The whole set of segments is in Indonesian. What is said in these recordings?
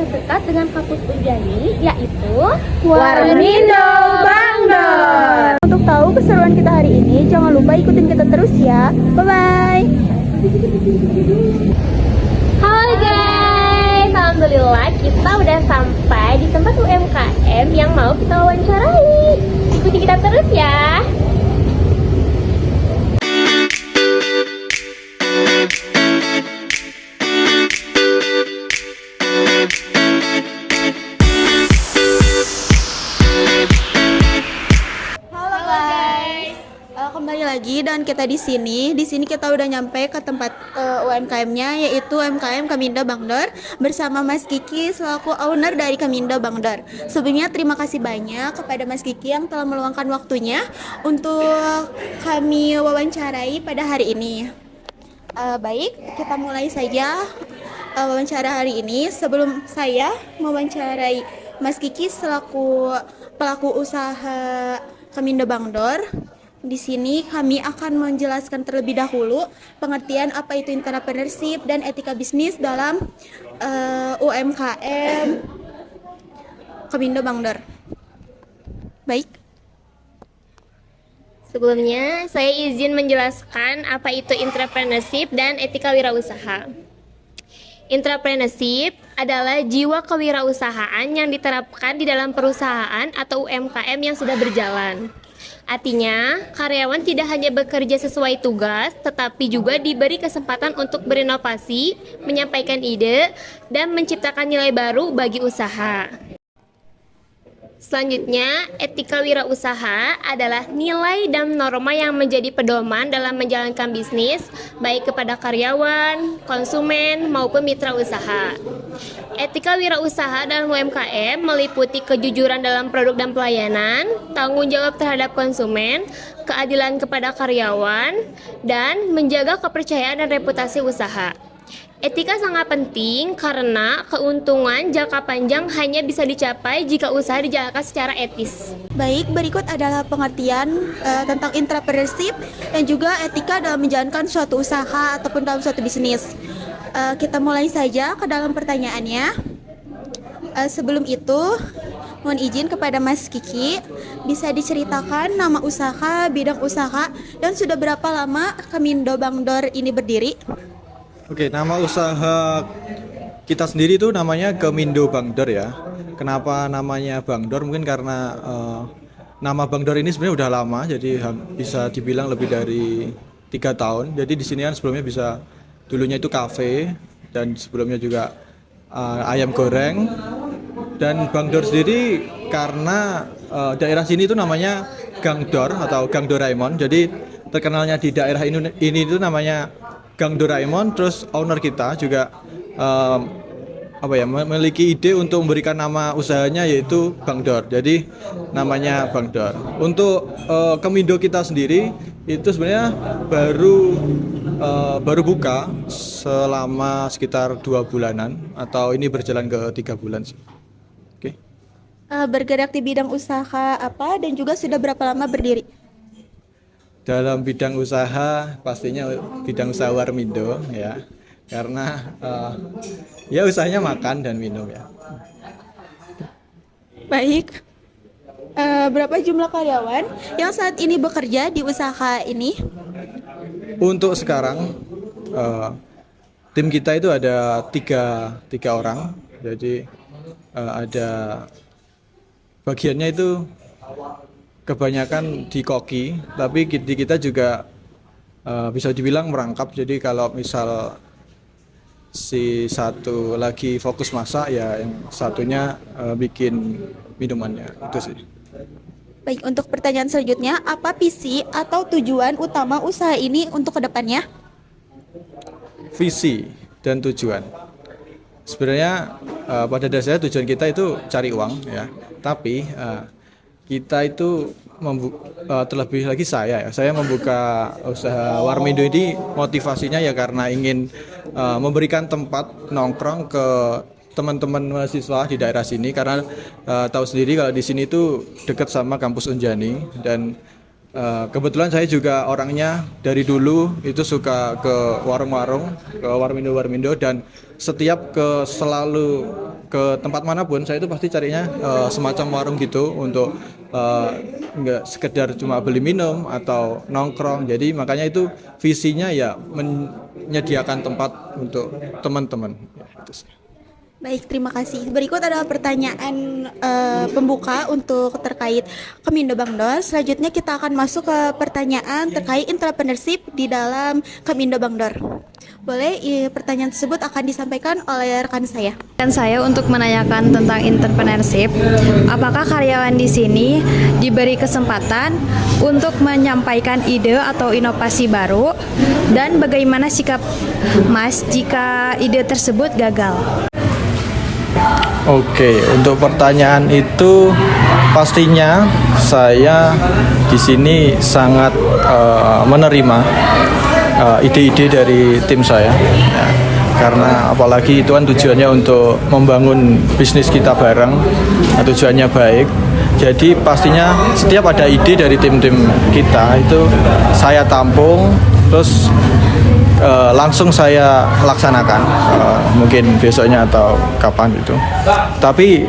sedekat dengan kampus Unjani, yaitu Warmindo Bangdor. Untuk tahu keseruan kita hari ini, jangan lupa ikutin kita terus ya. Bye-bye. Halo guys, alhamdulillah kita udah sampai di tempat UMKM yang mau kita wawancarai. Ikuti kita terus ya. Kembali lagi dan kita di sini. Di sini kita udah nyampe ke tempat UMKM-nya, yaitu UMKM Kamindo Bangdor bersama Mas Kiki selaku owner dari Kamindo Bangdor. Sebelumnya terima kasih banyak kepada Mas Kiki yang telah meluangkan waktunya untuk kami wawancarai pada hari ini. Baik, kita mulai saja wawancara hari ini. Sebelum saya mewawancarai Mas Kiki selaku pelaku usaha Kamindo Bangdor, di sini kami akan menjelaskan terlebih dahulu pengertian apa itu entrepreneurship dan etika bisnis dalam UMKM Kamindo Bangdor. Baik. Sebelumnya, saya izin menjelaskan apa itu entrepreneurship dan etika wirausaha. Entrepreneurship adalah jiwa kewirausahaan yang diterapkan di dalam perusahaan atau UMKM yang sudah berjalan. Artinya, karyawan tidak hanya bekerja sesuai tugas, tetapi juga diberi kesempatan untuk berinovasi, menyampaikan ide, dan menciptakan nilai baru bagi usaha. Selanjutnya, etika wirausaha adalah nilai dan norma yang menjadi pedoman dalam menjalankan bisnis, baik kepada karyawan, konsumen, maupun mitra usaha. Etika wirausaha dalam UMKM meliputi kejujuran dalam produk dan pelayanan, tanggung jawab terhadap konsumen, keadilan kepada karyawan, dan menjaga kepercayaan dan reputasi usaha. Etika sangat penting karena keuntungan jangka panjang hanya bisa dicapai jika usaha dijalankan secara etis. Baik, berikut adalah pengertian tentang entrepreneurship dan juga etika dalam menjalankan suatu usaha ataupun dalam suatu bisnis. Kita mulai saja ke dalam pertanyaannya. Sebelum itu, mohon izin kepada Mas Kiki, bisa diceritakan nama usaha, bidang usaha, dan sudah berapa lama Kamindo Bangdor ini berdiri? Oke, nama usaha kita sendiri itu namanya Kamindo Bangdor ya. Kenapa namanya Bangdor? Mungkin karena nama Bangdor ini sebenarnya udah lama, jadi bisa dibilang lebih dari 3 tahun. Jadi di sini kan sebelumnya dulunya itu kafe dan sebelumnya juga ayam goreng. Dan Bangdor sendiri karena daerah sini itu namanya Gang Dor atau Gang Doraemon. Jadi terkenalnya di daerah ini itu namanya Gang Doraemon. Terus owner kita juga memiliki ide untuk memberikan nama usahanya yaitu Bangdor. Jadi namanya Bangdor. Untuk Kamindo kita sendiri itu sebenarnya baru buka selama sekitar 2 bulanan atau ini berjalan ke 3 bulan sih. Oke. Bergerak di bidang usaha apa dan juga sudah berapa lama berdiri? Dalam bidang usaha pastinya bidang usaha Warmindo ya, karena ya usahanya makan dan minum ya. Baik. Berapa jumlah karyawan yang saat ini bekerja di usaha ini? Untuk sekarang tim kita itu ada tiga orang, jadi ada bagiannya itu kebanyakan di koki, tapi di kita juga bisa dibilang merangkap. Jadi kalau misal si satu lagi fokus masak, ya yang satunya bikin minumannya, itu sih. Baik, untuk pertanyaan selanjutnya, apa visi atau tujuan utama usaha ini untuk kedepannya? Visi dan tujuan. Sebenarnya pada dasarnya tujuan kita itu cari uang ya, tapi kita itu terlebih lagi saya membuka usaha Warmindo ini motivasinya ya karena ingin memberikan tempat nongkrong ke teman-teman mahasiswa di daerah sini, karena tahu sendiri kalau di sini itu dekat sama kampus Unjani. Dan kebetulan saya juga orangnya dari dulu itu suka ke warung-warung, ke Warmindo, dan selalu ke tempat manapun saya itu pasti carinya semacam warung gitu untuk nggak sekedar cuma beli minum atau nongkrong. Jadi makanya itu visinya ya menyediakan tempat untuk teman-teman. Baik, terima kasih. Berikut adalah pertanyaan pembuka untuk terkait Kemindo Bangdor. Selanjutnya kita akan masuk ke pertanyaan terkait entrepreneurship di dalam Kemindo Bangdor. Boleh, pertanyaan tersebut akan disampaikan oleh rekan saya. Dan saya untuk menanyakan tentang entrepreneurship, apakah karyawan di sini diberi kesempatan untuk menyampaikan ide atau inovasi baru, dan bagaimana sikap Mas jika ide tersebut gagal? Oke, untuk pertanyaan itu pastinya saya di sini sangat menerima ide-ide dari tim saya, ya. Karena apalagi itu kan tujuannya untuk membangun bisnis kita bareng, tujuannya baik. Jadi pastinya setiap ada ide dari tim-tim kita itu saya tampung, terus langsung saya laksanakan, mungkin besoknya atau kapan gitu. Tapi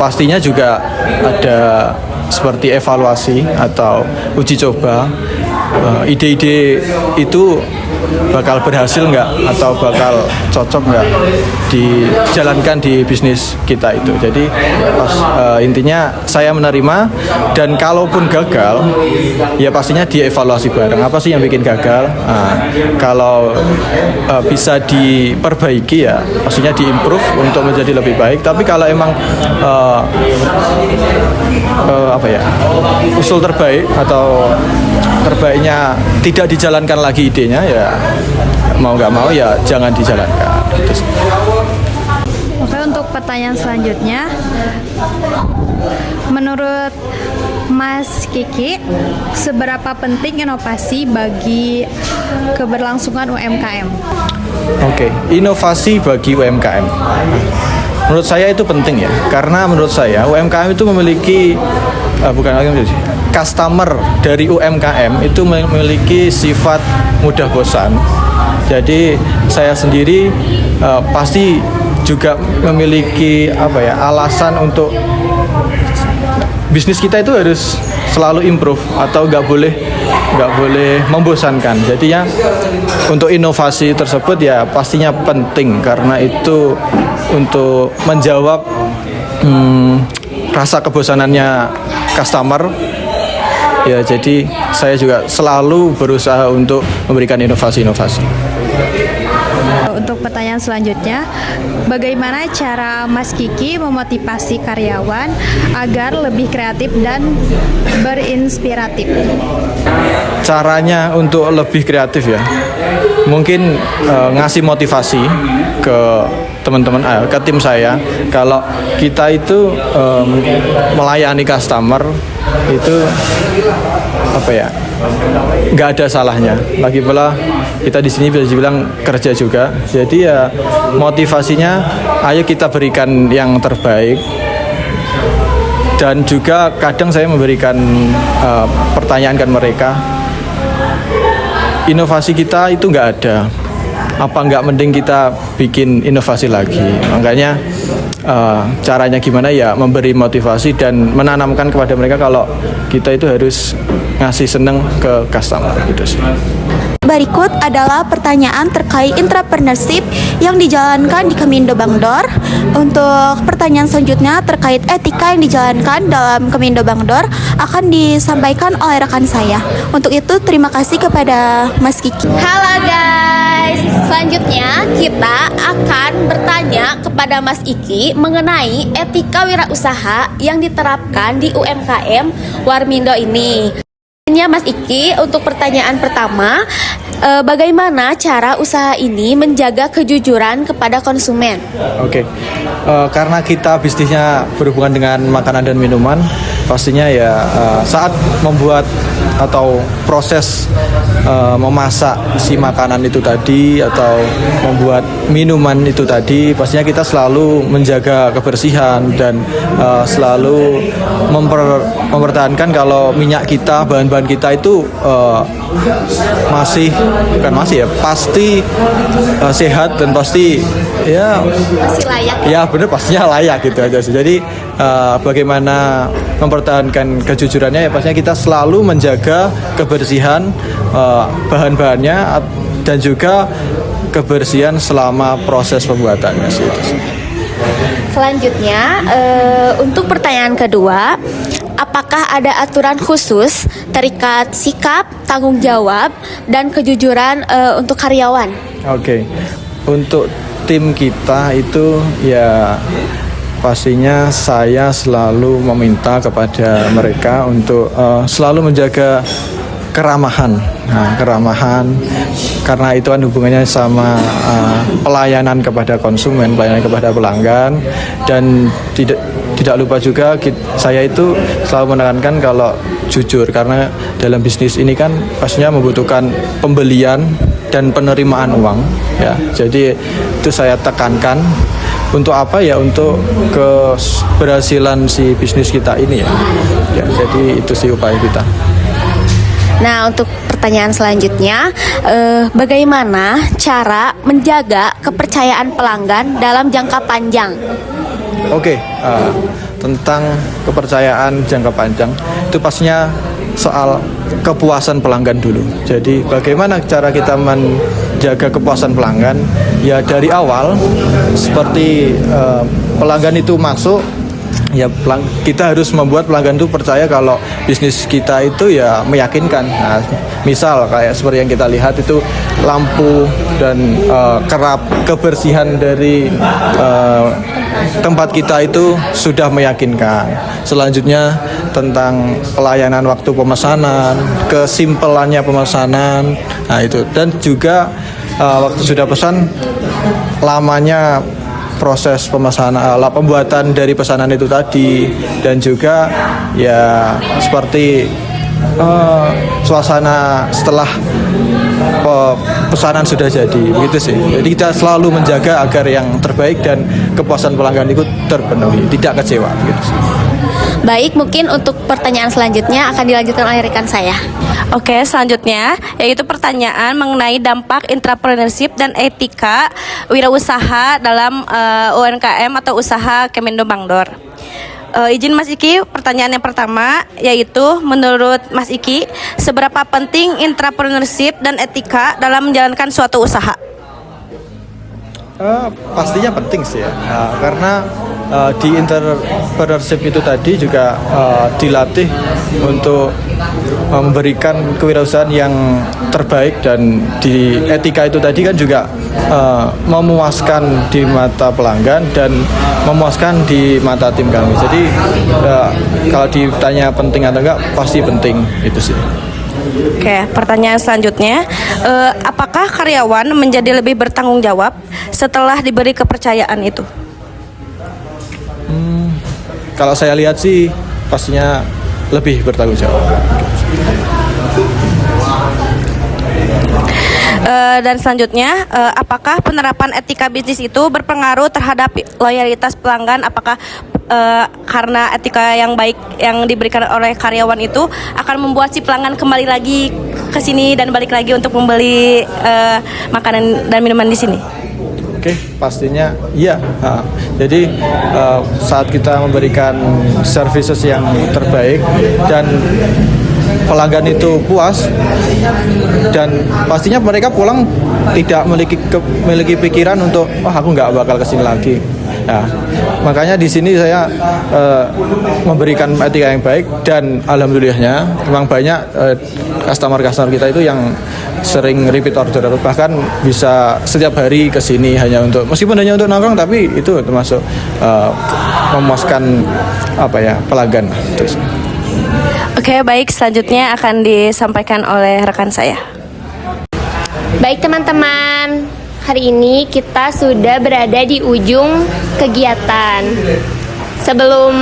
pastinya juga ada seperti evaluasi atau uji coba. Ide-ide itu bakal berhasil nggak atau bakal cocok nggak dijalankan di bisnis kita itu. Jadi intinya saya menerima, dan kalaupun gagal ya pastinya dievaluasi bareng, apa sih yang bikin gagal. Kalau bisa diperbaiki ya pastinya diimprove untuk menjadi lebih baik. Tapi kalau emang usul terbaik atau terbaiknya tidak dijalankan lagi idenya, ya mau nggak mau ya jangan dijalankan. Oke, untuk pertanyaan selanjutnya, menurut Mas Kiki, seberapa penting inovasi bagi keberlangsungan UMKM? Oke, inovasi bagi UMKM. Menurut saya itu penting ya, karena menurut saya UMKM itu memiliki customer dari UMKM itu memiliki sifat mudah bosan. Jadi saya sendiri pasti juga memiliki alasan untuk bisnis kita itu harus selalu improve atau nggak boleh membosankan. Jadi ya untuk inovasi tersebut ya pastinya penting, karena itu untuk menjawab rasa kebosanannya customer. Ya, jadi saya juga selalu berusaha untuk memberikan inovasi-inovasi. Untuk pertanyaan selanjutnya, bagaimana cara Mas Kiki memotivasi karyawan agar lebih kreatif dan berinspiratif? Caranya untuk lebih kreatif ya, mungkin ngasih motivasi ke teman-teman, ke tim saya. Kalau kita itu melayani customer itu nggak ada salahnya. Lagi pula kita di sini bisa dibilang kerja juga. Jadi ya motivasinya, ayo kita berikan yang terbaik. Dan juga kadang saya memberikan pertanyaan ke mereka, inovasi kita itu nggak ada, apa nggak mending kita bikin inovasi lagi. Makanya caranya gimana ya, memberi motivasi dan menanamkan kepada mereka kalau kita itu harus ngasih seneng ke customer gitu sih. Berikut adalah pertanyaan terkait entrepreneurship yang dijalankan di Kemindo Bangdor. Untuk pertanyaan selanjutnya terkait etika yang dijalankan dalam Kemindo Bangdor akan disampaikan oleh rekan saya. Untuk itu terima kasih kepada Mas Kiki. Halo guys, selanjutnya kita akan bertanya kepada Mas Iki mengenai etika wirausaha yang diterapkan di UMKM Warmindo ini. Mas Iki, untuk pertanyaan pertama, bagaimana cara usaha ini menjaga kejujuran kepada konsumen? Oke, karena kita bisnisnya berhubungan dengan makanan dan minuman, pastinya ya saat membuat atau proses memasak si makanan itu tadi atau membuat minuman itu tadi, pastinya kita selalu menjaga kebersihan dan selalu mempertahankan kalau minyak kita, bahan-bahan kita itu pasti sehat dan pasti ya Masih layak. ya bener pastinya layak gitu aja sih. Jadi bagaimana mempertahankan kejujurannya ya pastinya kita selalu menjaga kebersihan bahan-bahannya dan juga kebersihan selama proses pembuatannya sih. Selanjutnya, untuk pertanyaan kedua, apakah ada aturan khusus terikat sikap, tanggung jawab, dan kejujuran untuk karyawan? Oke, untuk tim kita itu ya pastinya saya selalu meminta kepada mereka untuk selalu menjaga keramahan. Nah, keramahan karena itu kan hubungannya sama pelayanan kepada konsumen, pelayanan kepada pelanggan, dan tidak lupa juga saya itu selalu menekankan kalau jujur, karena dalam bisnis ini kan pastinya membutuhkan pembelian dan penerimaan uang ya. Jadi itu saya tekankan untuk apa ya, untuk keberhasilan si bisnis kita ini ya. Ya, jadi itu sih upaya kita. Nah, untuk pertanyaan selanjutnya, bagaimana cara menjaga kepercayaan pelanggan dalam jangka panjang? Oke, tentang kepercayaan jangka panjang itu pastinya soal kepuasan pelanggan dulu. Jadi bagaimana cara kita menjaga kepuasan pelanggan? Ya dari awal seperti pelanggan itu masuk, ya kita harus membuat pelanggan itu percaya kalau bisnis kita itu ya meyakinkan. Nah, misal kayak seperti yang kita lihat itu lampu dan kerap kebersihan dari tempat kita itu sudah meyakinkan. Selanjutnya tentang pelayanan waktu pemesanan, kesimpelannya pemesanan, nah itu, dan juga waktu sudah pesan lamanya proses pemesanan, pembuatan dari pesanan itu tadi, dan juga ya seperti suasana setelah pesanan sudah jadi, begitu sih. Jadi kita selalu menjaga agar yang terbaik dan kepuasan pelanggan itu terpenuhi, tidak kecewa, gitu sih. Baik, mungkin untuk pertanyaan selanjutnya akan dilanjutkan oleh rekan saya. Oke, selanjutnya yaitu pertanyaan mengenai dampak entrepreneurship dan etika wirausaha dalam UMKM atau usaha Kemindo Bangdor. Izin Mas Iki, pertanyaan yang pertama yaitu menurut Mas Iki, seberapa penting entrepreneurship dan etika dalam menjalankan suatu usaha? Pastinya penting sih ya, karena di entrepreneurship itu tadi juga dilatih untuk memberikan kewirausahaan yang terbaik, dan di etika itu tadi kan juga memuaskan di mata pelanggan dan memuaskan di mata tim kami. Jadi kalau ditanya penting atau enggak, pasti penting, itu sih. Oke, pertanyaan selanjutnya, apakah karyawan menjadi lebih bertanggung jawab setelah diberi kepercayaan itu? Kalau saya lihat sih pastinya lebih bertanggung jawab. Dan selanjutnya, apakah penerapan etika bisnis itu berpengaruh terhadap loyalitas pelanggan? Apakah karena etika yang baik yang diberikan oleh karyawan itu akan membuat si pelanggan kembali lagi ke sini dan balik lagi untuk membeli makanan dan minuman di sini? Oke, pastinya iya. Jadi saat kita memberikan services yang terbaik dan pelanggan itu puas, dan pastinya mereka pulang tidak memiliki pikiran untuk aku nggak bakal kesini lagi. Nah, makanya di sini saya memberikan etika yang baik, dan alhamdulillahnya memang banyak customer kita itu yang sering repeat order, bahkan bisa setiap hari ke sini meskipun hanya untuk nongkrong, tapi itu termasuk memuaskan pelanggan. Oke, baik, selanjutnya akan disampaikan oleh rekan saya. Baik teman-teman, hari ini kita sudah berada di ujung kegiatan. Sebelum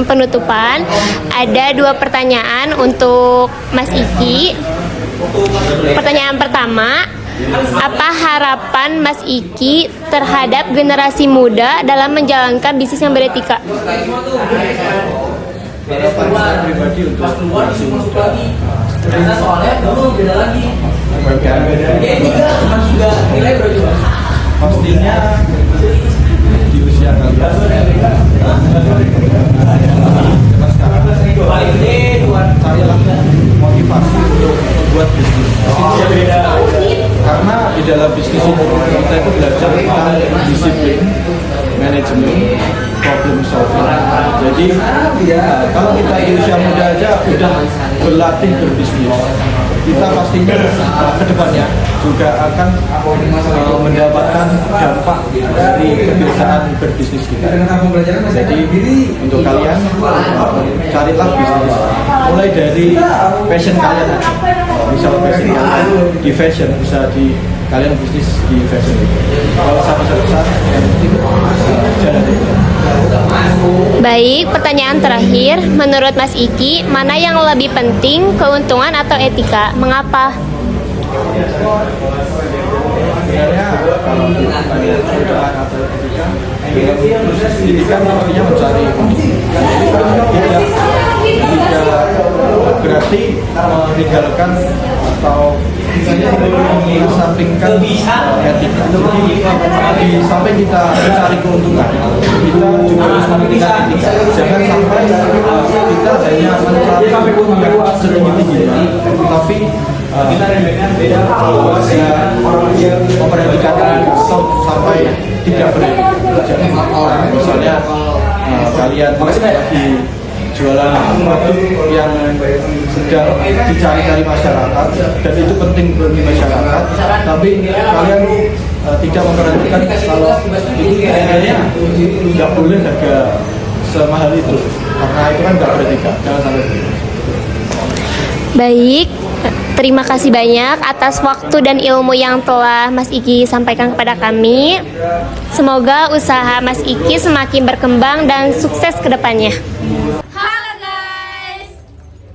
penutupan, ada 2 pertanyaan untuk Mas Iki. Pertanyaan pertama, apa harapan Mas Iki terhadap generasi muda dalam menjalankan bisnis yang beretika? Harapan saya pribadi untuk generasi muda, Ternyata soalnya kamu beda lagi. UMKM Cuma juga nilai bro juga. pastinya di usia kalian zaman sekarang Paling gede buat carilah motivasi untuk membuat bisnis. Karena di dalam bisnis itu kita itu belajar tentang disiplin, manajemen, problem solving. Jadi kalau kita di usia muda aja udah berlatih berbisnis, kita pastinya ke depannya juga akan mendapatkan dampak dari kebiasaan berbisnis kita. Jadi untuk kalian carilah bisnis mulai dari passion kalian aja. Misal passion kalian di fashion, bisa di kalian bisnis di fashion. Kalau sampai besar yang penting jalan itu. Baik, pertanyaan terakhir. Menurut Mas Iki, mana yang lebih penting, keuntungan atau etika? Mengapa? Sebenarnya kalau ditanya keuntungan atau etika, proses pendidikan pastinya mencari tidak berarti meninggalkan atau mengesampingkan etika. Jadi di samping kita mencari keuntungan, kita juga harus memikirkan etika. Jangan sampai kita hanya mencari yang sedikit tinggi, tapi kita memperhatikan atau sampai tidak beretika. Misalnya kalian lagi jualan produk yang sedang dicari-cari masyarakat dan itu penting bagi masyarakat, tapi kalian tidak memperhatikan kalau itu sebenarnya nggak boleh harga semahal itu, karena itu kan nggak beretika. Jangan sampai begitu. Baik, terima kasih banyak atas waktu dan ilmu yang telah Mas Iki sampaikan kepada kami. Semoga usaha Mas Iki semakin berkembang dan sukses ke depannya. Halo guys.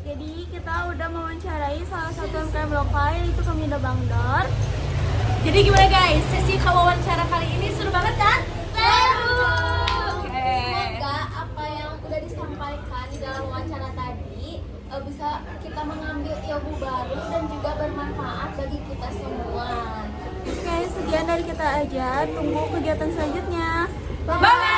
Jadi kita udah mewawancarai salah satu UMKM lokal yaitu Kamindo Bangdor. Jadi gimana guys, sesi wawancara kali ini seru banget kan? Seru. Semoga apa yang udah disampaikan di dalam wawancara tadi bisa kita mengambil ilmu baru dan juga bermanfaat bagi kita semua. Oke, sekian dari kita aja. Tunggu kegiatan selanjutnya. Bye.